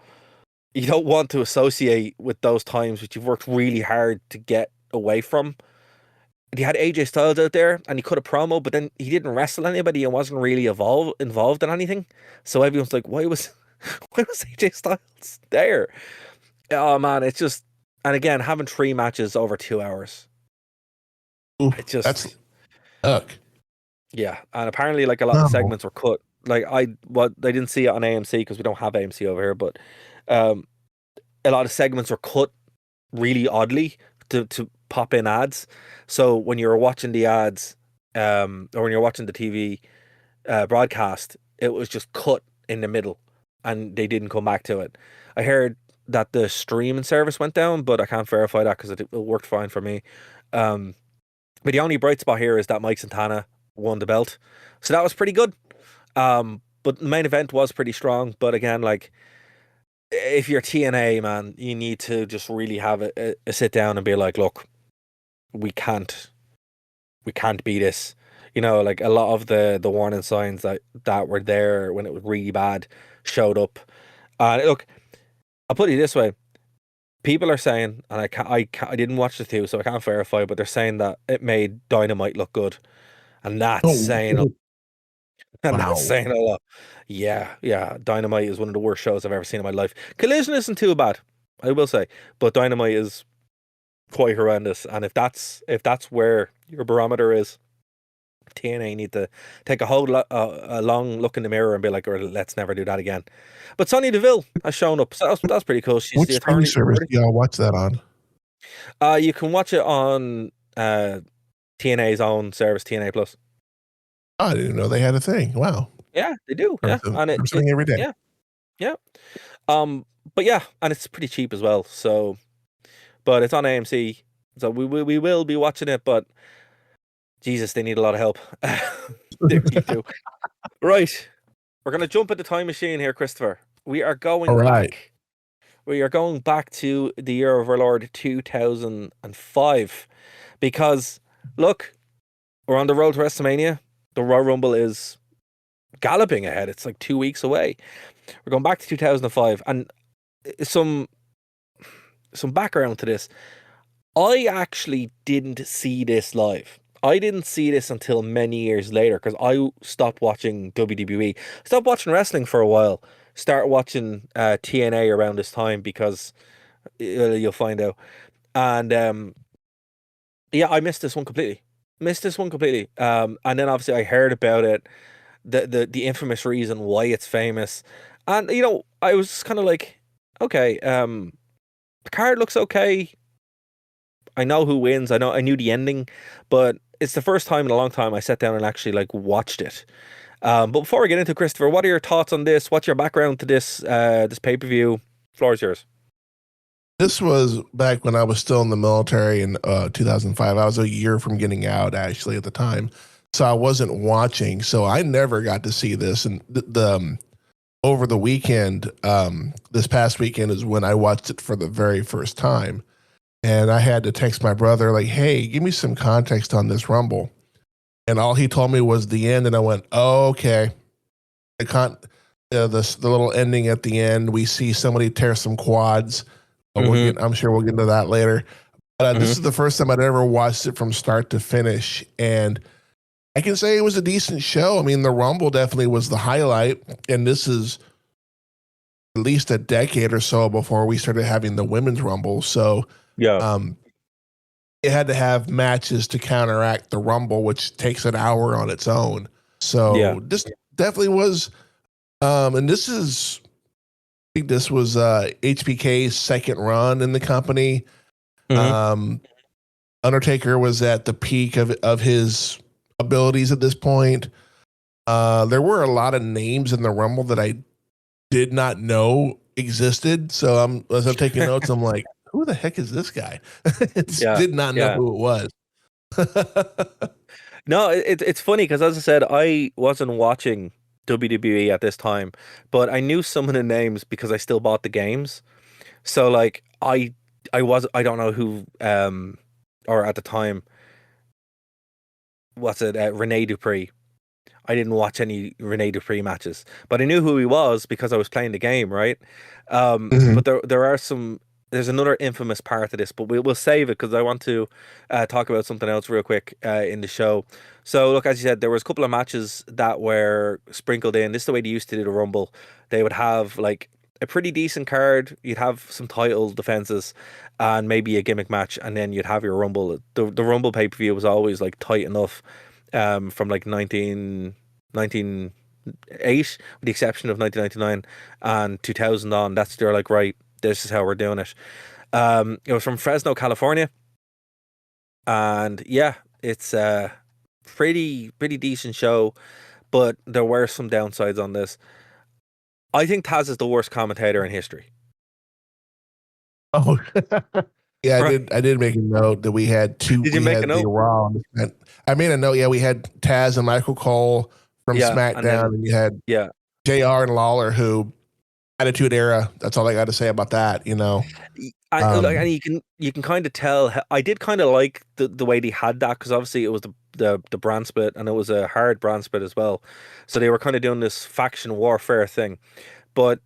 S6: you don't want to associate with those times which you've worked really hard to get away from. He had AJ Styles out there, and he cut a promo, but then he didn't wrestle anybody and wasn't really involved in anything. So everyone's like, why was why was AJ Styles there? Oh man, it's just, and again, having 3 matches over 2 hours.
S7: Ooh,
S6: It just,
S7: that's ugh.
S6: yeah. And apparently, like, a lot of the segments were cut. Like, I didn't see it on AMC because we don't have AMC over here, but a lot of segments were cut really oddly to pop in ads. So when you were watching the ads, or when you're watching the TV broadcast, it was just cut in the middle, and they didn't come back to it. I heard that the streaming service went down, but I can't verify that because it worked fine for me. But the only bright spot here is that Mike Santana won the belt, so that was pretty good. But the main event was pretty strong. But again, like, if you're TNA, man, you need to just really have a sit down and be like, look, we can't be this. Like, a lot of the warning signs that were there when it was really bad showed up. Look, I'll put it this way. People are saying, and I didn't watch the 2, so I can't verify, but they're saying that it made Dynamite look good. And that's saying
S7: Wow.
S6: a lot. Yeah. Dynamite is one of the worst shows I've ever seen in my life. Collision isn't too bad, I will say, but Dynamite is quite horrendous. And if that's where your barometer is, TNA need to take a long look in the mirror and be like, let's never do that again. But Sonya Deville has shown up, so that's pretty cool. She's
S7: Which
S6: the
S7: streaming
S6: attorney.
S7: service do y'all watch that on?
S6: You can watch it on TNA's own service, TNA Plus.
S7: I didn't know they had a thing. Wow.
S6: Yeah, they do. Yeah, and
S7: I'm streaming every day.
S6: Yeah. But yeah, and it's pretty cheap as well. So, but it's on AMC, so we will be watching it. But Jesus, they need a lot of help. They really do. Right, we're gonna jump at the time machine here, Christopher. We are going back. We are going back to the year of our Lord 2005, because look, we're on the road to WrestleMania. The Royal Rumble is galloping ahead. It's like 2 weeks away. We're going back to 2005, and some background to this. I actually didn't see this live. I didn't see this until many years later, because I stopped watching WWE. Stopped watching wrestling for a while. Start watching TNA around this time, because you'll find out. And yeah, I missed this one completely. And then obviously I heard about it, the infamous reason why it's famous. And I was kind of like, okay, the card looks okay. I know who wins. I knew the ending, but it's the first time in a long time I sat down and actually like watched it. But before we get into it, Christopher, what are your thoughts on this? What's your background to this pay-per-view? Floor is yours.
S7: This was back when I was still in the military in 2005. I was a year from getting out, actually, at the time. So I wasn't watching. So I never got to see this. And over the weekend, this past weekend is when I watched it for the very first time. And I had to text my brother, like, hey, give me some context on this Rumble. And all he told me was the end. And I went, oh, okay. The little ending at the end, we see somebody tear some quads. I'm sure we'll get into that later. But this is the first time I'd ever watched it from start to finish. And I can say it was a decent show. I mean, the Rumble definitely was the highlight. And this is at least a decade or so before we started having the Women's Rumble. So
S6: yeah,
S7: it had to have matches to counteract the Rumble, which takes an hour on its own. So this definitely was, and this is, I think this was HBK's second run in the company. Undertaker was at the peak of his abilities at this point. There were a lot of names in the Rumble that I did not know existed. So as I'm taking notes, I'm like, who the heck is this guy? Did not know who it was.
S6: No, it's funny because, as I said, I wasn't watching WWE at this time, but I knew some of the names because I still bought the games. So like I I don't know who or at the time, what's it, Rene Dupree. I didn't watch any Rene Dupree matches, but I knew who he was because I was playing the game, right?
S7: Mhm.
S6: But there are some. There's another infamous part of this, but we'll save it because I want to talk about something else real quick in the show. So look, as you said, there was a couple of matches that were sprinkled in. This is the way they used to do the Rumble. They would have like a pretty decent card. You'd have some title defenses and maybe a gimmick match, and then you'd have your Rumble. The Rumble pay per view was always like tight enough from like 1908, with the exception of 1999 and 2000 on. They're like, right, this is how we're doing it. It was from Fresno, California, and yeah, it's a pretty decent show, but there were some downsides on this. I think Taz is the worst commentator in history.
S7: Oh, yeah,
S6: Right.
S7: I did make a note that we had two.
S6: Did you
S7: We
S6: make a
S7: had the
S6: note?
S7: Raw. And I made a note. Yeah, we had Taz and Michael Cole from
S6: Yeah, and
S7: SmackDown,
S6: then
S7: and you had
S6: yeah,
S7: JR and Lawler, who Attitude Era. That's all I got to say about that.
S6: and you can kind of tell. I did kind of like the way they had that because obviously it was the brand split and it was a hard brand split as well. So they were kind of doing this faction warfare thing. But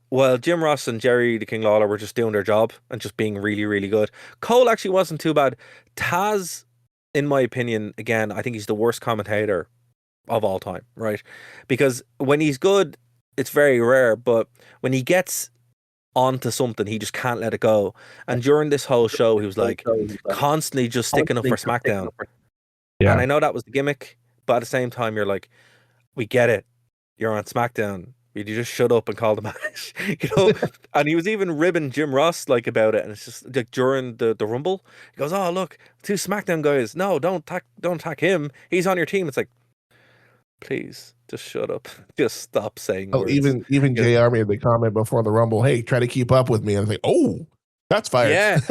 S6: well, Jim Ross and Jerry the King Lawler were just doing their job and just being really, really good. Cole actually wasn't too bad. Taz, in my opinion, again, I think he's the worst commentator of all time, right? Because when he's good, it's very rare, but when he gets onto something, he just can't let it go. And during this whole show, he was like constantly just sticking up for SmackDown. And I know that was the gimmick, but at the same time, you're like, we get it. You're on SmackDown. You just shut up and call the match, you know. And he was even ribbing Jim Ross like about it, and it's just like during the Rumble, he goes, "Oh look, two SmackDown guys. No, don't attack him. He's on your team." It's like, please, just shut up. Just stop saying
S7: Oh,
S6: words.
S7: even JR made the comment before the Rumble. Hey, try to keep up with me. And I was like, oh, that's fired.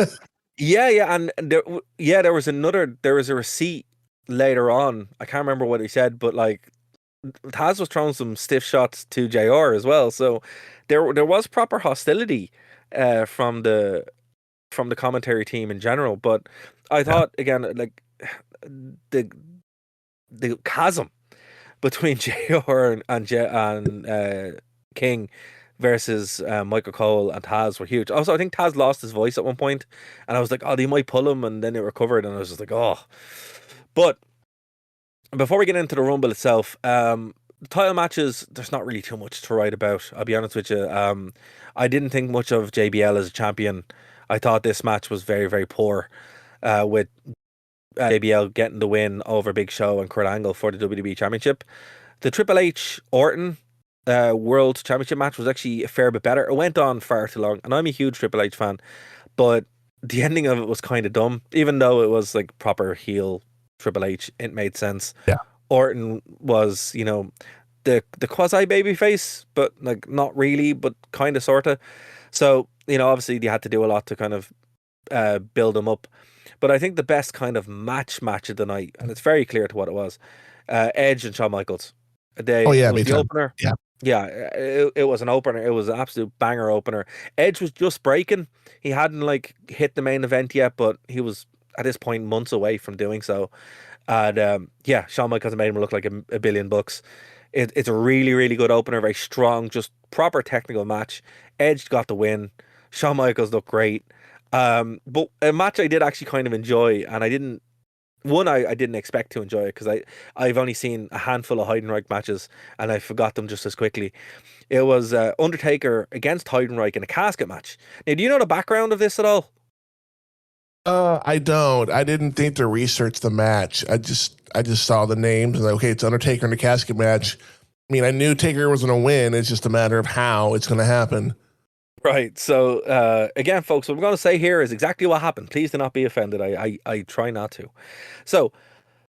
S6: Yeah, yeah, and there was a receipt later on. I can't remember what he said, but like Taz was throwing some stiff shots to JR as well. So there was proper hostility from the commentary team in general. But I thought again, like the chasm between JR and King versus Michael Cole and Taz were huge. Also, I think Taz lost his voice at one point, and I was like, oh, they might pull him, and then it recovered, and I was just like, oh. But before we get into the Rumble itself, title matches, there's not really too much to write about. I'll be honest with you. I didn't think much of JBL as a champion. I thought this match was very, very poor, with JBL getting the win over Big Show and Kurt Angle for the WWE Championship. The Triple H Orton World Championship match was actually a fair bit better. It went on far too long, and I'm a huge Triple H fan, but the ending of it was kind of dumb. Even though it was like proper heel Triple H, it made sense.
S7: Yeah.
S6: Orton was, the quasi baby face, but like not really, but kind of sorta. So, obviously they had to do a lot to kind of build him up. But I think the best kind of match of the night, and it's very clear to what it was, Edge and Shawn Michaels.
S7: Oh yeah,
S6: It was
S7: me
S6: the
S7: too.
S6: opener.
S7: Yeah.
S6: Yeah, it was an opener. It was an absolute banger opener. Edge was just breaking. He hadn't like hit the main event yet, but he was at this point months away from doing so. And yeah, Shawn Michaels made him look like a billion bucks. It's a really, really good opener, very strong, just proper technical match. Edge got the win. Shawn Michaels looked great. But a match I did actually kind of enjoy, and I didn't expect to enjoy it because I've only seen a handful of Heidenreich matches and I forgot them just as quickly. It was Undertaker against Heidenreich in a casket match. Now, do you know the background of this at all?
S7: I don't. I didn't think to research the match. I just saw the names and like, okay, it's Undertaker in a casket match. I mean, I knew Taker was going to win. It's just a matter of how it's going to happen.
S6: Right. So again, folks, what I'm going to say here is exactly what happened. Please do not be offended. I try not to. So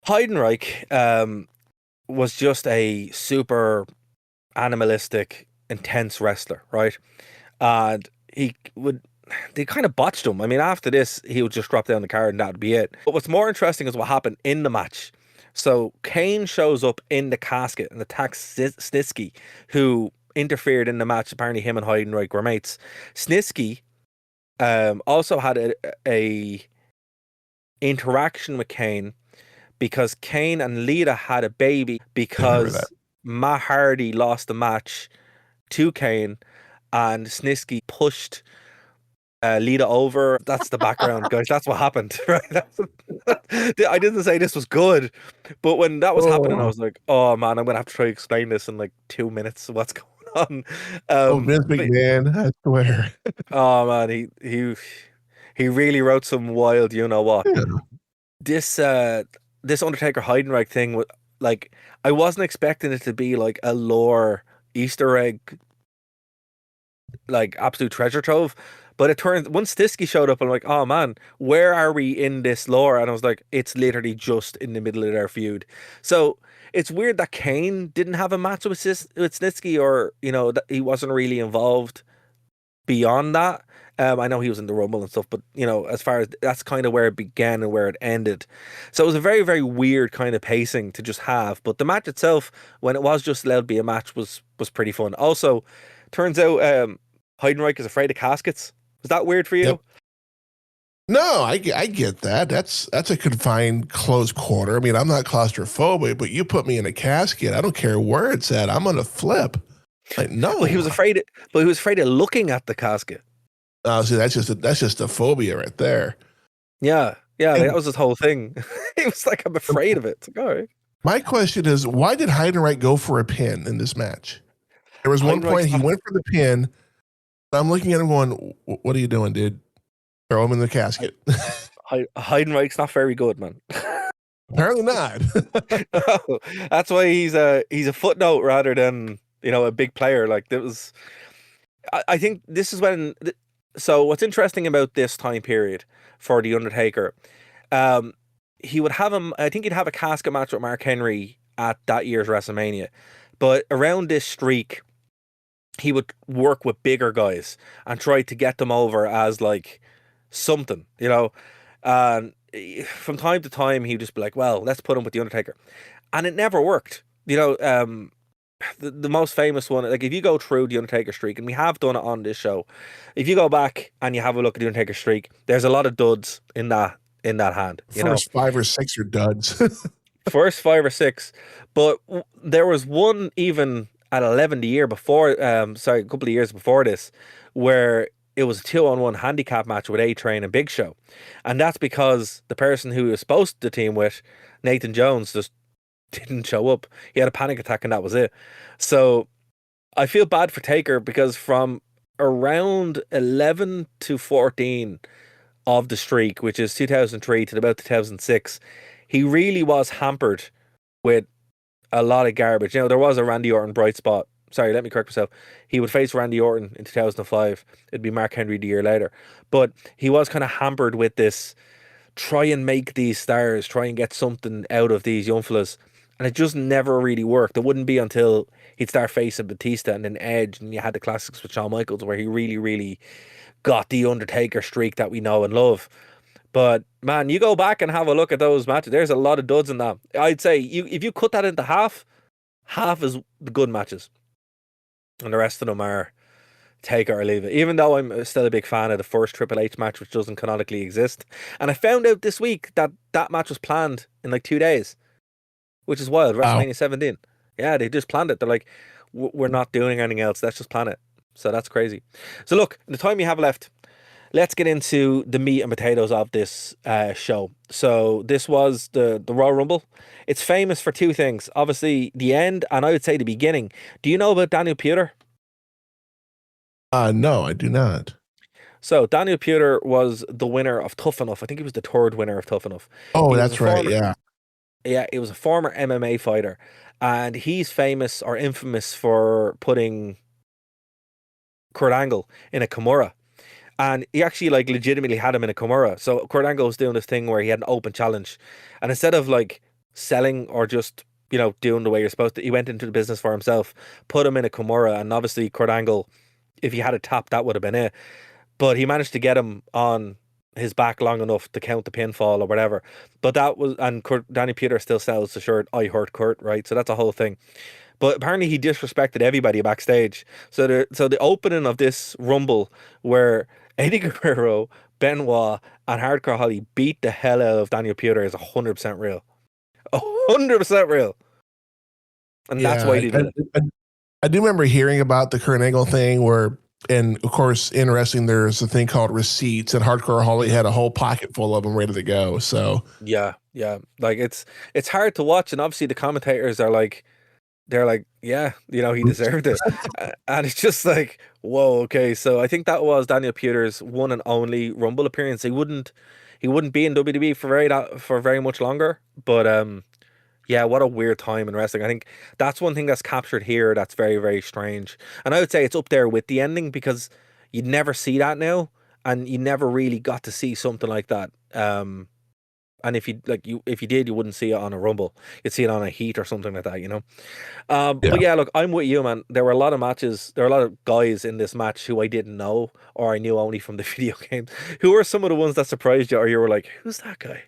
S6: Heidenreich was just a super animalistic, intense wrestler, right? And they kind of botched him. I mean, after this, he would just drop down the card and that'd be it. But what's more interesting is what happened in the match. So Kane shows up in the casket and attacks Snitsky, who interfered in the match. Apparently him and Heidenreich were mates. Snitsky Also had a interaction with Kane because Kane and Lita had a baby
S7: I remember that.
S6: because Matt Hardy lost the match to Kane and Snitsky pushed Lita over. That's the background, guys. That's what happened, right? I didn't say this was good, but when that was happening, I was like, "Oh man, I'm gonna have to try to explain this in like 2 minutes. What's going on?"
S7: Vince McMahon, I swear.
S6: Oh man, he really wrote some wild, you know what? This this Undertaker Heidenreich thing was like, I wasn't expecting it to be like a lore Easter egg, like absolute treasure trove. But it turns once Snitsky showed up, I'm like, oh man, where are we in this lore? And I was like, it's literally just in the middle of their feud. So it's weird that Kane didn't have a match with Snitsky, or that he wasn't really involved beyond that. I know he was in the Rumble and stuff, but as far as that's kind of where it began and where it ended. So it was a very, very weird kind of pacing to just have. But the match itself, when it was just allowed to be a match, was pretty fun. Also, turns out Heidenreich is afraid of caskets. Was that weird for you?
S7: Yep. No, I get that. That's a confined, close quarter. I mean, I'm not claustrophobic, but you put me in a casket, I don't care where it's at. I'm gonna flip. Like, no.
S6: Well, he was afraid of looking at the casket.
S7: Oh, see, that's just a phobia right there.
S6: Yeah, that was his whole thing. He was like, I'm afraid of it. It's like, all right.
S7: My question is, why did Heidenreich go for a pin in this match? There was one point he went for the pin. I'm looking at him going, what are you doing, dude? Throw him in the casket.
S6: Heidenreich's not very good, man.
S7: Apparently not.
S6: No, that's why he's a footnote rather than a big player. Like, there was, I think this is when. So what's interesting about this time period for the Undertaker, he would have him. I think he'd have a casket match with Mark Henry at that year's WrestleMania, but around this streak, he would work with bigger guys and try to get them over as like something, and from time to time he'd just be like, well, let's put him with the Undertaker, and it never worked. The most famous one, like if you go through the Undertaker streak, and we have done it on this show, if you go back and you have a look at the Undertaker streak, there's a lot of duds in that hand.
S7: First 5 or 6 are duds.
S6: First 5 or 6, but there was one even at 11 the year before, a couple of years before this, where it was a 2-on-1 handicap match with A-Train and Big Show. And that's because the person who he was supposed to team with, Nathan Jones, just didn't show up. He had a panic attack and that was it. So I feel bad for Taker because from around 11 to 14 of the streak, which is 2003 to about 2006, he really was hampered with a lot of garbage. There was a Randy Orton bright spot. Sorry, let me correct myself. He would face Randy Orton in 2005. It'd be Mark Henry the year later. But he was kind of hampered with this, try and make these stars, try and get something out of these young fellas. And it just never really worked. It wouldn't be until he'd start facing Batista and then Edge, and you had the classics with Shawn Michaels, where he really, really got the Undertaker streak that we know and love. But man, you go back and have a look at those matches. There's a lot of duds in that. I'd say if you cut that into half is the good matches, and the rest of them are take it or leave it. Even though I'm still a big fan of the first Triple H match, which doesn't canonically exist. And I found out this week that match was planned in like 2 days, which is wild. WrestleMania 17. Yeah, they just planned it. They're like, we're not doing anything else. Let's just plan it. So that's crazy. So look, the time we have left, let's get into the meat and potatoes of this show. So this was the Royal Rumble. It's famous for 2 things. Obviously, the end, and I would say the beginning. Do you know about Daniel Puder?
S7: No, I do not.
S6: So Daniel Puder was the winner of Tough Enough. I think he was the 3rd winner of Tough Enough.
S7: Oh, that's right. Yeah.
S6: Yeah, it was a former MMA fighter. And he's famous or infamous for putting Kurt Angle in a Kimura. And he actually like legitimately had him in a Kimura. So Kurt Angle was doing this thing where he had an open challenge. And instead of like selling or just, doing the way you're supposed to, he went into the business for himself, put him in a Kimura. And obviously Kurt Angle, if he had a tap, that would have been it. But he managed to get him on his back long enough to count the pinfall or whatever. But that was, and Danny Puder still sells the shirt, I hurt Kurt, right? So that's a whole thing. But apparently he disrespected everybody backstage. So the opening of this Rumble, where Eddie Guerrero, Benoit, and Hardcore Holly beat the hell out of Daniel Puder is 100% real. 100% real. And that's
S7: Yeah,
S6: why they did it.
S7: I do remember hearing about the Kurt Angle thing where, and of course, in wrestling, there's a thing called receipts, and Hardcore Holly had a whole pocket full of them ready to go. So
S6: Yeah. Like it's hard to watch, and obviously the commentators are like, they're like, yeah, he deserved it. And it's just like, whoa, okay. So I think that was Daniel Puder's one and only Rumble appearance. He wouldn't be in WWE for very much longer. But yeah, what a weird time in wrestling. I think that's one thing that's captured here that's very, very strange. And I would say it's up there with the ending because you'd never see that now, and you never really got to see something like that. And if you did, you wouldn't see it on a Rumble. You'd see it on a Heat or something like that, But yeah, look, I'm with you, man. There were a lot of matches. There were a lot of guys in this match who I didn't know, or I knew only from the video games. Who were some of the ones that surprised you, or you were like, "Who's that guy?"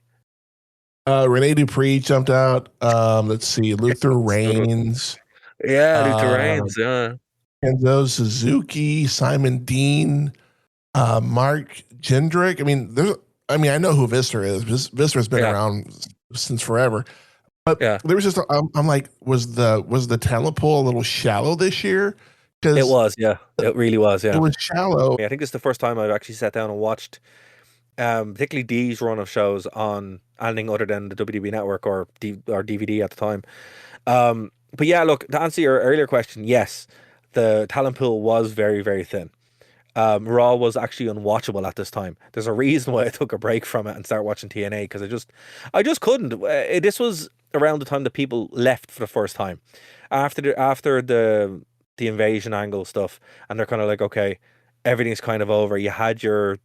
S7: Rene Dupree jumped out. Let's see, Luther Reigns.
S6: Yeah, Luther Reigns. Yeah,
S7: Kenzo Suzuki, Simon Dean, Mark Jindrak. I know who Visser is. Visser's been around since forever. But there was just, I'm like, was the talent pool a little shallow this year? Because
S6: it was, it really was,
S7: it was shallow.
S6: I think it's the first time I've actually sat down and watched, particularly Dee's run of shows on anything other than the WWE Network or DVD at the time. But yeah, look, to answer your earlier question, yes, the talent pool was very, very thin. Raw was actually unwatchable at this time. There's a reason why I took a break from it and started watching TNA, because I just couldn't. This was around the time that people left for the first time after the invasion angle stuff, and they're kind of like, okay, everything's kind of over. You had your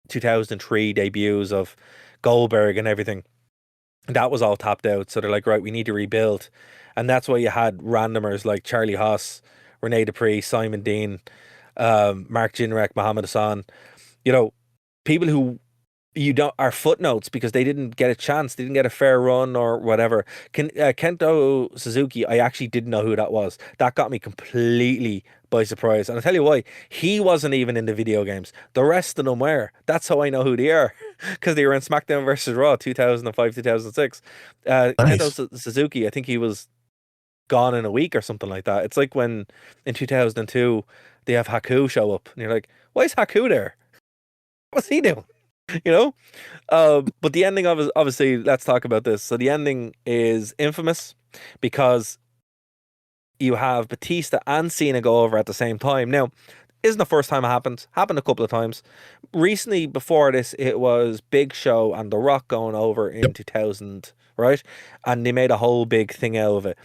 S6: 2003 debuts of Goldberg and everything. That was all tapped out. So they're like, right, we need to rebuild. And that's why you had randomers like Charlie Haas, Rene Dupree, Simon Dean, Mark Jindrak, Muhammad Hassan, people who are footnotes because they didn't get a chance, they didn't get a fair run or whatever. Kento Suzuki, I actually didn't know who that was. That got me completely by surprise. And I'll tell you why. He wasn't even in the video games. The rest of them were. That's how I know who they are. Because they were in SmackDown versus Raw 2005, 2006.
S7: Nice.
S6: Kento Suzuki, I think he was gone in a week or something like that. It's like when in 2002 they have Haku show up and you're like, why is Haku there? What's he doing? But the ending of it, obviously, let's talk about this. So the ending is infamous because you have Batista and Cena go over at the same time. Now, isn't the first time it happened a couple of times. Recently, before this, it was Big Show and The Rock going over in 2000, right? And they made a whole big thing out of it.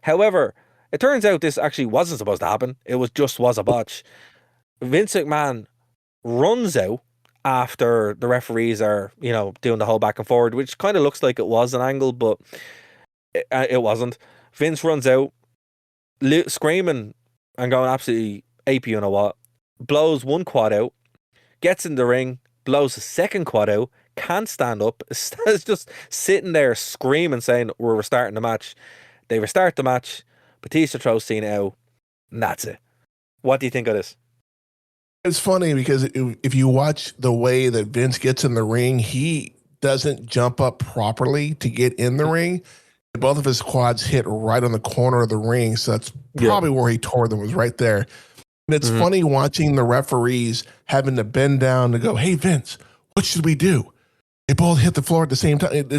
S6: However, it turns out this actually wasn't supposed to happen. It was a botch. Vince McMahon runs out after the referees are, doing the whole back and forward, which kind of looks like it was an angle, but it wasn't. Vince runs out, screaming and going absolutely ape, you know what, blows one quad out, gets in the ring, blows the second quad out, can't stand up, is just sitting there screaming, saying, we're restarting the match. They restart the match, Batista throws Cena out, and that's it. What do you think of this?
S7: It's funny because if you watch the way that Vince gets in the ring, he doesn't jump up properly to get in the ring. Both of his quads hit right on the corner of the ring, so that's probably where he tore them, was right there. And it's funny watching the referees having to bend down to go, hey, Vince, what should we do? They both hit the floor at the same time.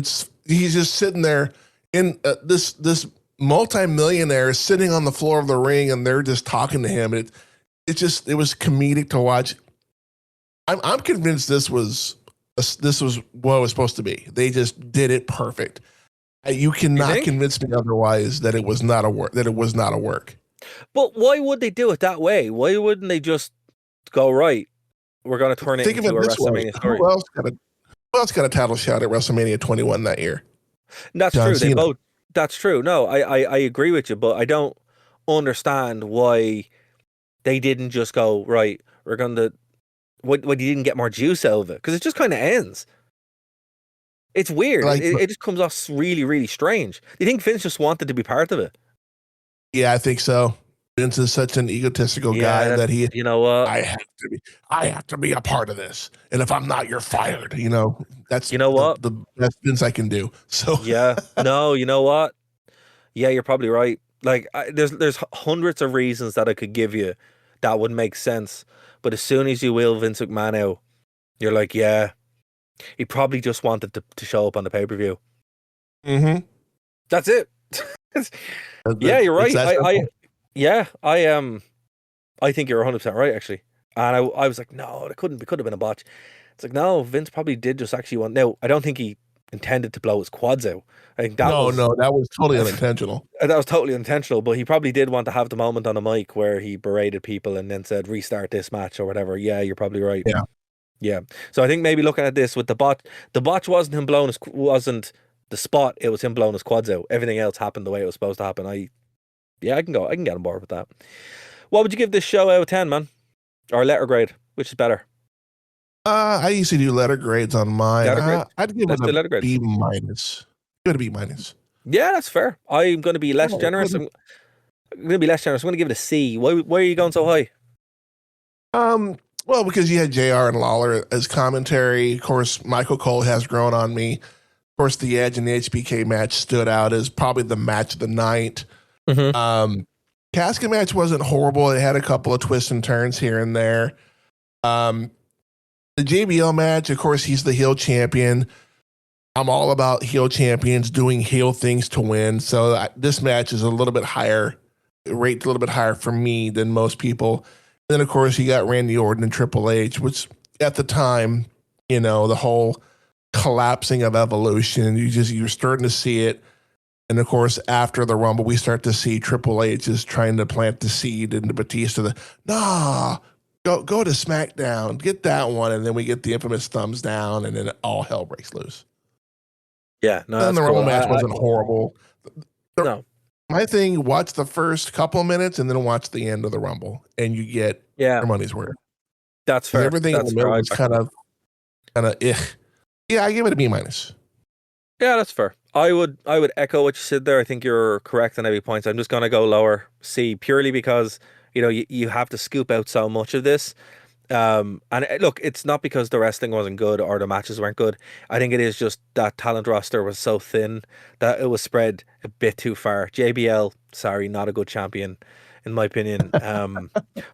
S7: He's just sitting there in this multi-millionaire sitting on the floor of the ring, and they're just talking to him. It was comedic to watch. I'm convinced this was what it was supposed to be. They just did it perfect. You cannot convince me otherwise that it was not a work.
S6: But why would they do it that way? Why wouldn't they just go, right, we're going to turn it into a WrestleMania story?
S7: Who else got a title shot at WrestleMania 21 that year?
S6: That's
S7: John
S6: true.
S7: Cena.
S6: That's true. No, I agree with you, but I don't understand why they didn't just go, right, we're going to... Why you didn't get more juice out of it? Because it just kind of ends. It's weird. It just comes off really, really strange. Do you think Vince just wanted to be part of it?
S7: Yeah, I think so. Vince is such an egotistical guy that he,
S6: you know what?
S7: I have to be a part of this. And if I'm not, you're fired. You know, that's
S6: You know what?
S7: the best Vince I can do. So
S6: Yeah. No, you know what? Yeah, you're probably right. Like, there's hundreds of reasons that I could give you that would make sense. But as soon as you wheel Vince McMahon out, you're like, yeah, he probably just wanted to show up on the pay-per-view.
S7: Mm-hmm.
S6: That's it. Yeah, you're right. I think you're 100% right, actually. And I was like, no, it could have been a botch. It's like, no, Vince probably did just actually want. Now, I don't think he intended to blow his quads out. I think that
S7: that was totally unintentional.
S6: That was totally unintentional, but he probably did want to have the moment on the mic where he berated people and then said, restart this match or whatever. Yeah, you're probably right. Yeah. So I think maybe looking at this with the botch wasn't him blowing wasn't the spot, it was him blowing his quads out. Everything else happened the way it was supposed to happen. I can get on board with that. What would you give this show out of 10, man? Or letter grade? Which is better?
S7: I used to do letter grades on mine. I'd give it a B minus. Give it a B minus.
S6: Yeah, that's fair. I'm going to be less generous. I'm going to be less generous. I'm going to give it a C. Why are you going so high?
S7: Well, because you had JR and Lawler as commentary. Of course, Michael Cole has grown on me. Of course, the Edge and the HBK match stood out as probably the match of the night.
S6: Mm-hmm.
S7: Casket match wasn't horrible. It had a couple of twists and turns here and there. The JBL match, of course, he's the heel champion. I'm all about heel champions doing heel things to win. So this match is a little bit higher, rated a little bit higher for me than most people. And then, of course, you got Randy Orton and Triple H, which at the time, you know, the whole collapsing of Evolution, you're starting to see it. And of course, after the Rumble, we start to see Triple H is trying to plant the seed into Batista. Go to SmackDown, get that one, and then we get the infamous thumbs down, and then all hell breaks loose.
S6: Yeah, no.
S7: Then the Rumble match wasn't horrible.
S6: No.
S7: My thing, watch the first couple of minutes and then watch the end of the Rumble, and you get your money's worth.
S6: That's fair.
S7: Everything in the middle is kind of Yeah, I give it a B minus.
S6: Yeah, that's fair. I would echo what you said there. I think you're correct on every point. I'm just going to go lower C purely because, you know, you have to scoop out so much of this. And look, it's not because the wrestling wasn't good or the matches weren't good. I think it is just that talent roster was so thin that it was spread a bit too far. JBL, sorry, not a good champion, in my opinion.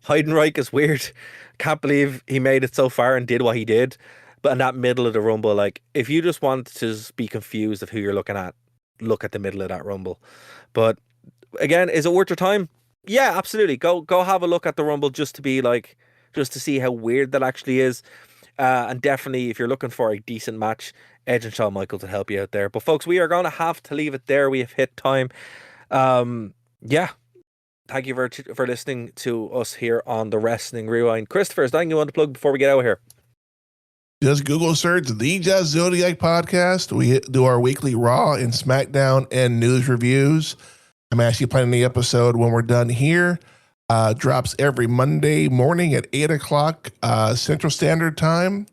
S6: Heidenreich is weird. Can't believe he made it so far and did what he did. But in that middle of the Rumble, like, if you just want to be confused of who you're looking at, look at the middle of that Rumble. But again, is it worth your time? Yeah, absolutely. Go have a look at the Rumble just to see how weird that actually is. And definitely, if you're looking for a decent match, Edge and Shawn Michaels will help you out there. But folks, we are going to have to leave it there. We have hit time. Yeah. Thank you for listening to us here on the Wrestling Rewind. Christopher, is there anything you want to plug before we get out of here?
S7: Just Google search the Just Zodiac podcast. We do our weekly Raw and SmackDown and news reviews. I'm actually planning the episode when we're done here. Drops every Monday morning at 8 o'clock Central Standard Time.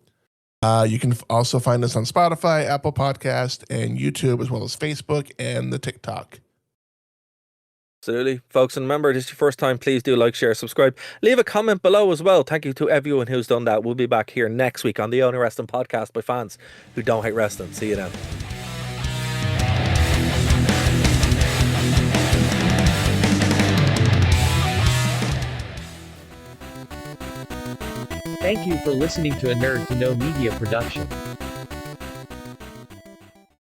S7: You can also find us on Spotify, Apple Podcast, and YouTube, as well as Facebook and the TikTok.
S6: Absolutely, folks. And remember, this is your first time, please do like, share, subscribe. Leave a comment below as well. Thank you to everyone who's done that. We'll be back here next week on the Only Wrestling Podcast by fans who don't hate wrestling. See you then.
S8: Thank you for listening to a Nerd to Know Media production.